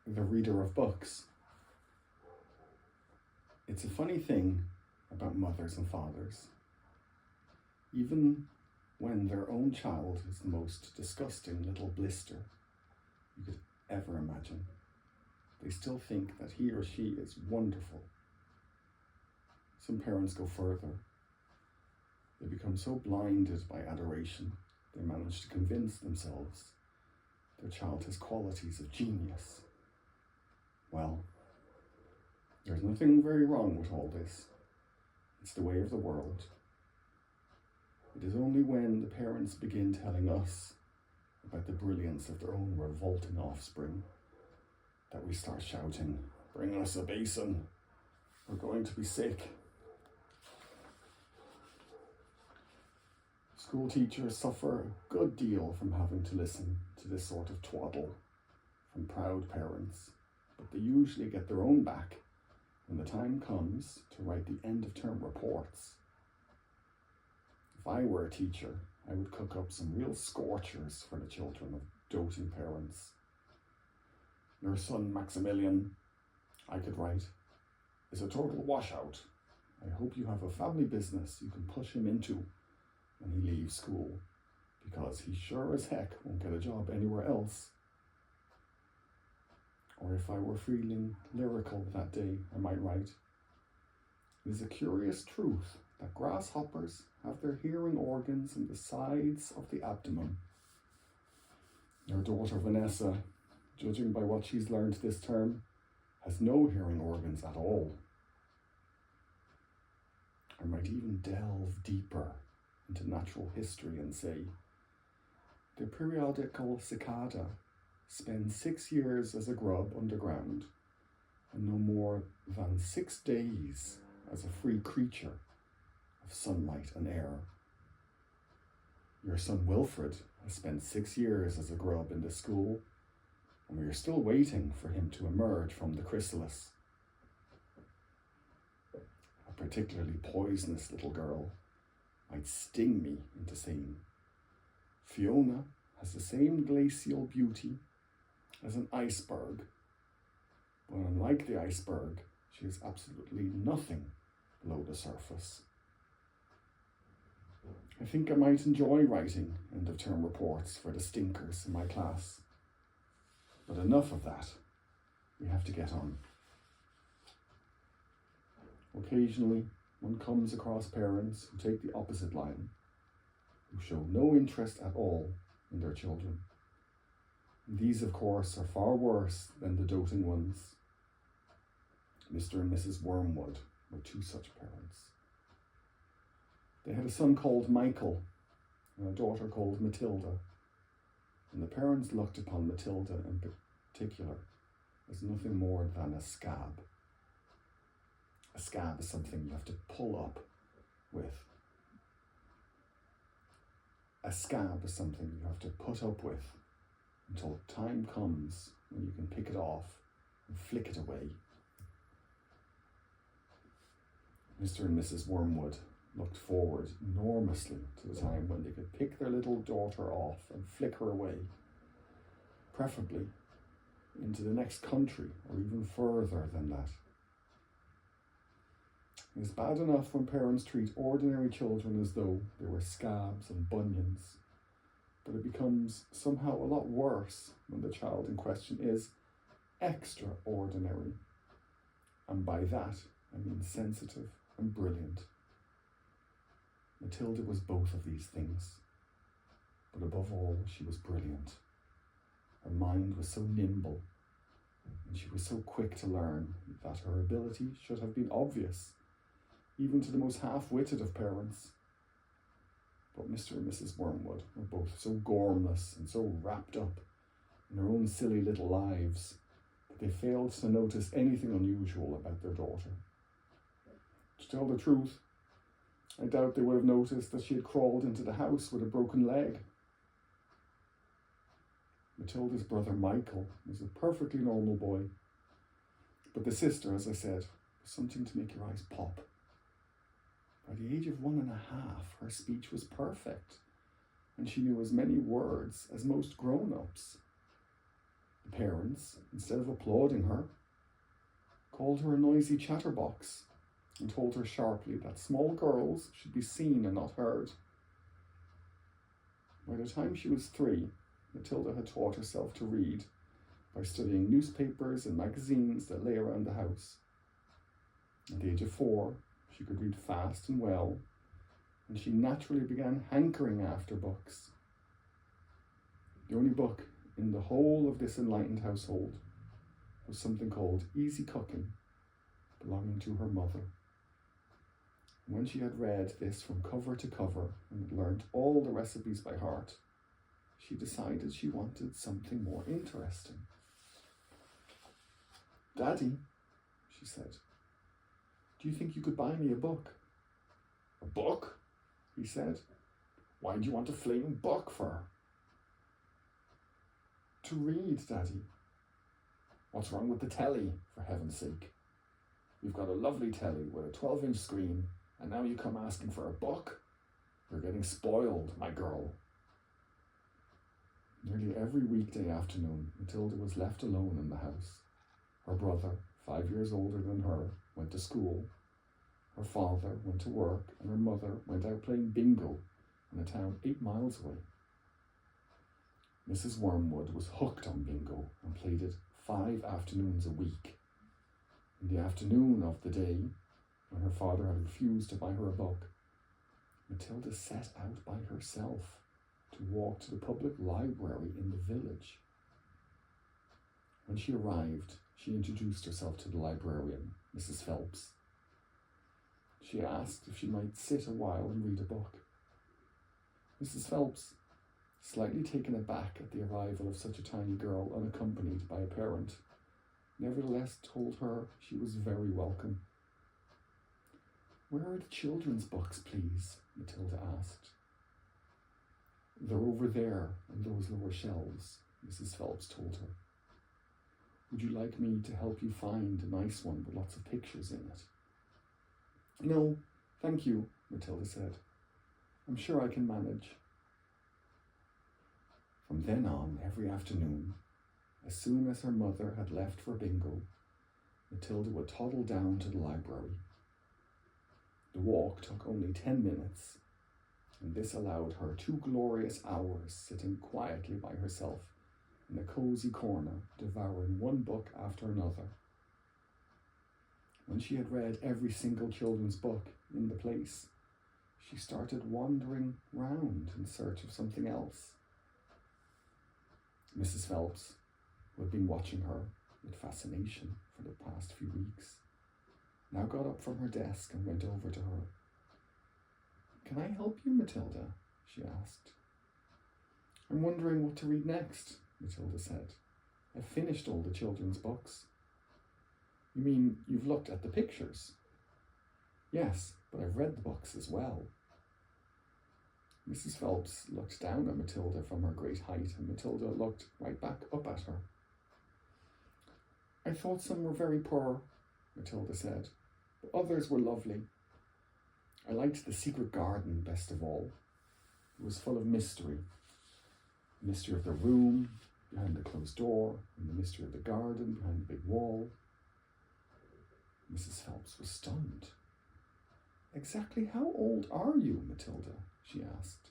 the reader of books. It's a funny thing about mothers and fathers. Even when their own child is the most disgusting little blister you could ever imagine, they still think that he or she is wonderful. Some parents go further. They become so blinded by adoration, they manage to convince themselves their child has qualities of genius. Well, there's nothing very wrong with all this. It's the way of the world. It is only when the parents begin telling us about the brilliance of their own revolting offspring that we start shouting, "Bring us a basin, we're going to be sick." School teachers suffer a good deal from having to listen to this sort of twaddle from proud parents, but they usually get their own back when the time comes to write the end-of-term reports. If I were a teacher, I would cook up some real scorchers for the children of doting parents. "Your son Maximilian," I could write, "is a total washout. I hope you have a family business you can push him into when he leaves school, because he sure as heck won't get a job anywhere else." Or if I were feeling lyrical that day, I might write, "It is a curious truth that grasshoppers have their hearing organs in the sides of the abdomen. Your daughter Vanessa, judging by what she's learned this term, has no hearing organs at all." I might even delve deeper into natural history and say, "The periodical cicada spends 6 years as a grub underground and no more than 6 days as a free creature of sunlight and air. Your son Wilfred has spent 6 years as a grub in the school, and we are still waiting for him to emerge from the chrysalis." A particularly poisonous little girl might sting me into saying, "Fiona has the same glacial beauty as an iceberg, but unlike the iceberg, she has absolutely nothing below the surface." I think I might enjoy writing end-of-term reports for the stinkers in my class. But enough of that. We have to get on. Occasionally, one comes across parents who take the opposite line, who show no interest at all in their children. These, of course, are far worse than the doting ones. Mr. and Mrs. Wormwood were two such parents. They had a son called Michael and a daughter called Matilda, and the parents looked upon Matilda in particular as nothing more than a scab. A scab is something you have to pull up with. A scab is something you have to put up with until time comes when you can pick it off and flick it away. Mr. and Mrs. Wormwood looked forward enormously to the time when they could pick their little daughter off and flick her away, preferably into the next country or even further than that. It's bad enough when parents treat ordinary children as though they were scabs and bunions, but it becomes somehow a lot worse when the child in question is extraordinary. And by that, I mean sensitive and brilliant. Matilda was both of these things, but above all, she was brilliant. Her mind was so nimble, and she was so quick to learn that her ability should have been obvious, even to the most half-witted of parents. But Mr. and Mrs. Wormwood were both so gormless and so wrapped up in their own silly little lives that they failed to notice anything unusual about their daughter. To tell the truth, I doubt they would have noticed that she had crawled into the house with a broken leg. Matilda's brother Michael was a perfectly normal boy, but the sister, as I said, was something to make your eyes pop. By the age of 1.5, her speech was perfect, and she knew as many words as most grown-ups. The parents, instead of applauding her, called her a noisy chatterbox and told her sharply that small girls should be seen and not heard. By the time she was 3, Matilda had taught herself to read by studying newspapers and magazines that lay around the house. At the age of 4, she could read fast and well, and she naturally began hankering after books. The only book in the whole of this enlightened household was something called Easy Cooking, belonging to her mother. When she had read this from cover to cover and had learnt all the recipes by heart, she decided she wanted something more interesting. "Daddy," she said, "do you think you could buy me a book?" "A book?" he said. "Why do you want a flaming book for?" "To read, Daddy." "What's wrong with the telly, for heaven's sake? We've got a lovely telly with a 12-inch screen, and now you come asking for a book? You're getting spoiled, my girl." Nearly every weekday afternoon, Matilda was left alone in the house. Her brother, 5 years older than her, went to school. Her father went to work, and her mother went out playing bingo in a town 8 miles away. Mrs. Wormwood was hooked on bingo and played it 5 afternoons a week. In the afternoon of the day, when her father had refused to buy her a book, Matilda set out by herself to walk to the public library in the village. When she arrived, she introduced herself to the librarian, Mrs. Phelps. She asked if she might sit a while and read a book. Mrs. Phelps, slightly taken aback at the arrival of such a tiny girl unaccompanied by a parent, nevertheless told her she was very welcome. "Where are the children's books, please?" Matilda asked. "They're over there on those lower shelves," Mrs. Phelps told her. "Would you like me to help you find a nice one with lots of pictures in it?" "No, thank you," Matilda said. "I'm sure I can manage." From then on, every afternoon, as soon as her mother had left for bingo, Matilda would toddle down to the library. The walk took only 10 minutes, and this allowed her 2 glorious hours sitting quietly by herself in a cosy corner, devouring one book after another. When she had read every single children's book in the place, she started wandering round in search of something else. Mrs. Phelps, who had been watching her with fascination for the past few weeks, now got up from her desk and went over to her. "Can I help you, Matilda?" she asked. "I'm wondering what to read next," Matilda said. "I've finished all the children's books." "You mean you've looked at the pictures?" "Yes, but I've read the books as well." Mrs. Phelps looked down at Matilda from her great height, and Matilda looked right back up at her. "I thought some were very poor," Matilda said, "but others were lovely. I liked The Secret Garden best of all. It was full of mystery. The mystery of the room behind the closed door, and the mystery of the garden behind the big wall." Mrs. Phelps was stunned. "Exactly how old are you, Matilda?" she asked.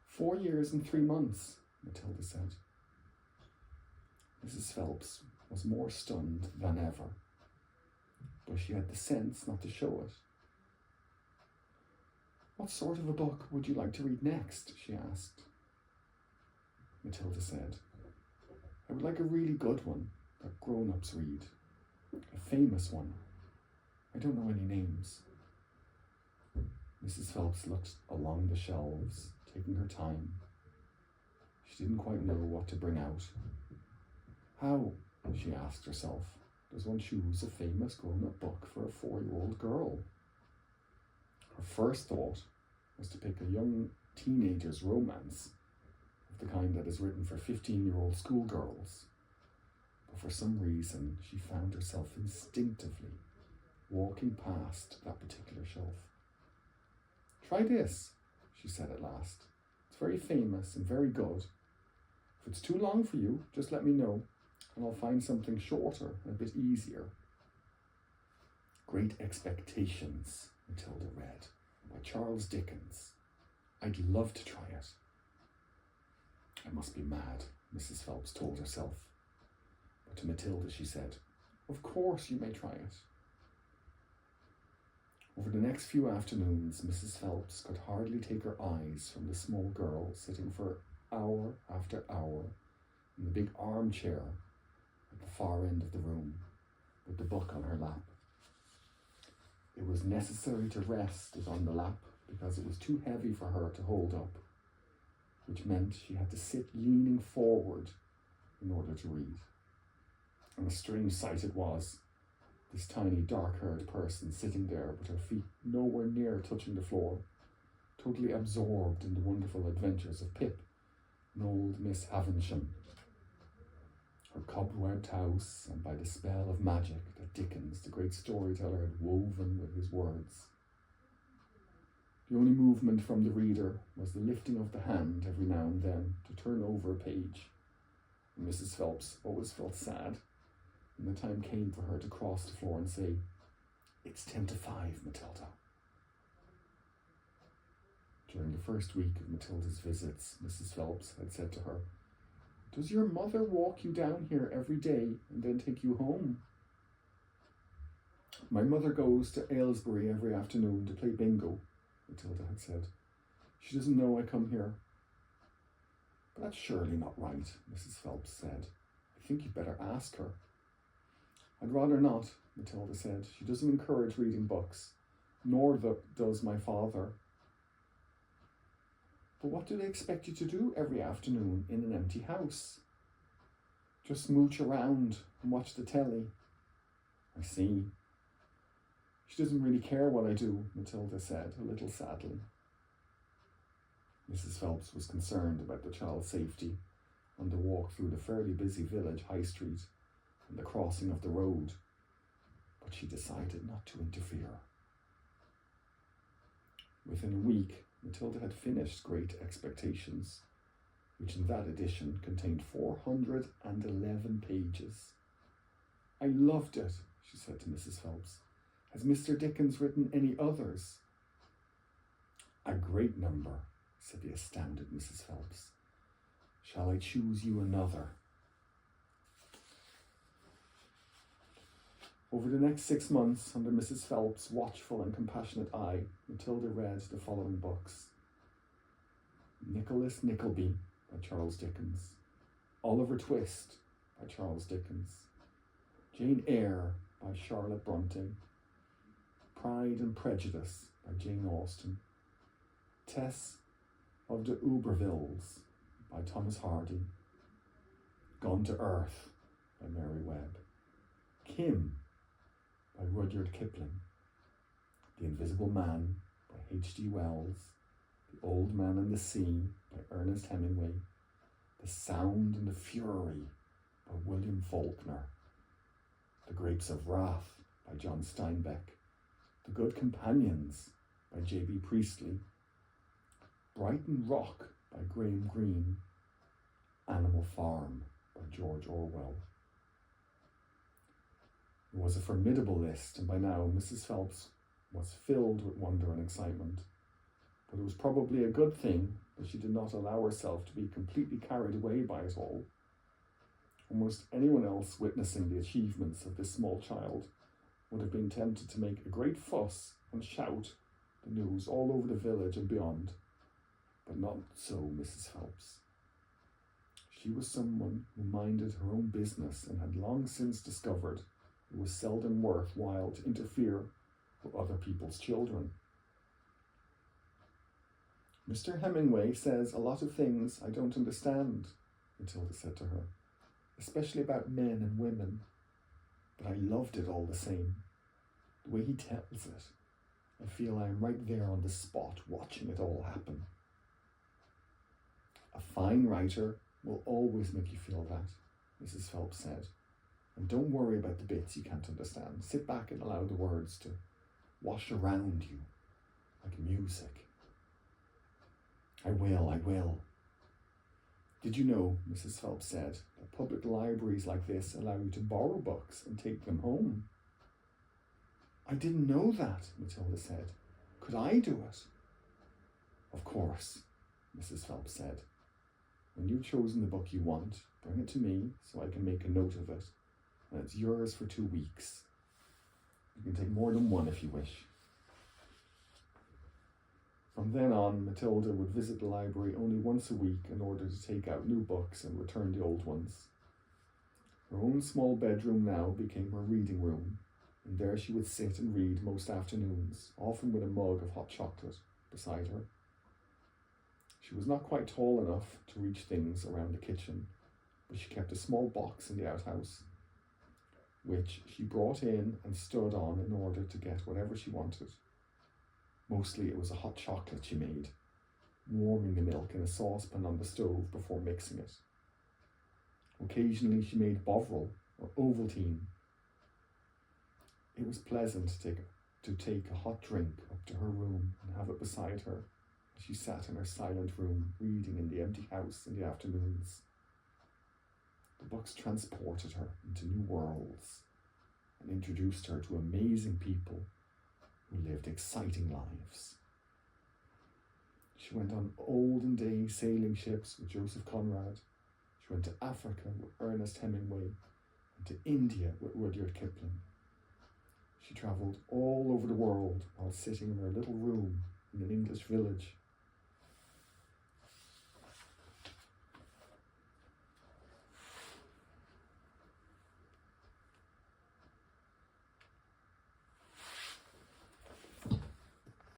4 years and 3 months, Matilda said. Mrs. Phelps was more stunned than ever, but she had the sense not to show it. "What sort of a book would you like to read next?" she asked. Matilda said, "I would like a really good one that grown-ups read. A famous one. I don't know any names." Mrs. Phelps looked along the shelves, taking her time. She didn't quite know what to bring out. How, she asked herself, does one choose a famous grown-up book for a 4-year-old girl? Her first thought was to pick a young teenager's romance, of the kind that is written for 15-year-old schoolgirls. But for some reason, she found herself instinctively walking past that particular shelf. "Try this," she said at last. "It's very famous and very good. If it's too long for you, just let me know, and I'll find something shorter and a bit easier. Great Expectations, Matilda read, by Charles Dickens. I'd love to try it. I must be mad, Mrs. Phelps told herself. But to Matilda she said, of course you may try it. Over the next few afternoons, Mrs. Phelps could hardly take her eyes from the small girl sitting for hour after hour in the big armchair at the far end of the room with the book on her lap. It was necessary to rest it on the lap because it was too heavy for her to hold up, which meant she had to sit leaning forward in order to read. And a strange sight it was, this tiny dark-haired person sitting there with her feet nowhere near touching the floor, totally absorbed in the wonderful adventures of Pip and old Miss Havisham, her cobwebbed house, and by the spell of magic that Dickens, the great storyteller, had woven with his words. The only movement from the reader was the lifting of the hand every now and then to turn over a page, and Mrs. Phelps always felt sad when the time came for her to cross the floor and say, "It's 10 to 5, Matilda." During the first week of Matilda's visits, Mrs. Phelps had said to her, "Does your mother walk you down here every day and then take you home?" "My mother goes to Aylesbury every afternoon to play bingo," Matilda had said. "She doesn't know I come here." "But that's surely not right," Mrs. Phelps said. "I think you'd better ask her." "I'd rather not," Matilda said. "She doesn't encourage reading books, nor does my father." "But what do they expect you to do every afternoon in an empty house?" "Just mooch around and watch the telly." "I see." "She doesn't really care what I do," Matilda said, a little sadly. Mrs. Phelps was concerned about the child's safety on the walk through the fairly busy village high street and the crossing of the road, but she decided not to interfere. Within a week, Matilda had finished Great Expectations, which in that edition contained 411 pages. "I loved it," she said to Mrs. Phelps. "Has Mr. Dickens written any others?" "A great number," said the astounded Mrs. Phelps. "Shall I choose you another?" Over the next 6 months, under Mrs. Phelps' watchful and compassionate eye, Matilda read the following books: Nicholas Nickleby by Charles Dickens, Oliver Twist by Charles Dickens, Jane Eyre by Charlotte Bronte, Pride and Prejudice by Jane Austen, Tess of the Ubervilles by Thomas Hardy, Gone to Earth by Mary Webb, Kim by Rudyard Kipling, The Invisible Man by H.G. Wells, The Old Man and the Sea by Ernest Hemingway, The Sound and the Fury by William Faulkner, The Grapes of Wrath by John Steinbeck, The Good Companions by J.B. Priestley, Brighton Rock by Graham Greene, Animal Farm by George Orwell. It was a formidable list, and by now Mrs. Phelps was filled with wonder and excitement. But it was probably a good thing that she did not allow herself to be completely carried away by it all. Almost anyone else witnessing the achievements of this small child would have been tempted to make a great fuss and shout the news all over the village and beyond. But not so Mrs. Phelps. She was someone who minded her own business and had long since discovered it was seldom worthwhile to interfere with other people's children. "Mr. Hemingway says a lot of things I don't understand," Matilda said to her, "especially about men and women. But I loved it all the same. The way he tells it, I feel I am right there on the spot watching it all happen." "A fine writer will always make you feel that," Mrs. Phelps said. "And don't worry about the bits you can't understand. Sit back and allow the words to wash around you like music." I will. Did you know, Mrs. Phelps said, that public libraries like this allow you to borrow books and take them home? I didn't know that, Matilda said. Could I do it? Of course, Mrs. Phelps said. When you've chosen the book you want, bring it to me so I can make a note of it, and it's yours for 2 weeks. You can take more than one if you wish. From then on, Matilda would visit the library only once a week in order to take out new books and return the old ones. Her own small bedroom now became her reading room, and there she would sit and read most afternoons, often with a mug of hot chocolate beside her. She was not quite tall enough to reach things around the kitchen, but she kept a small box in the outhouse, which she brought in and stood on in order to get whatever she wanted. Mostly it was a hot chocolate she made, warming the milk in a saucepan on the stove before mixing it. Occasionally she made bovril or Ovaltine. It was pleasant to take a hot drink up to her room and have it beside her as she sat in her silent room reading in the empty house in the afternoons. The books transported her into new worlds and introduced her to amazing people who lived exciting lives. She went on olden day sailing ships with Joseph Conrad. She went to Africa with Ernest Hemingway and to India with Rudyard Kipling. She travelled all over the world while sitting in her little room in an English village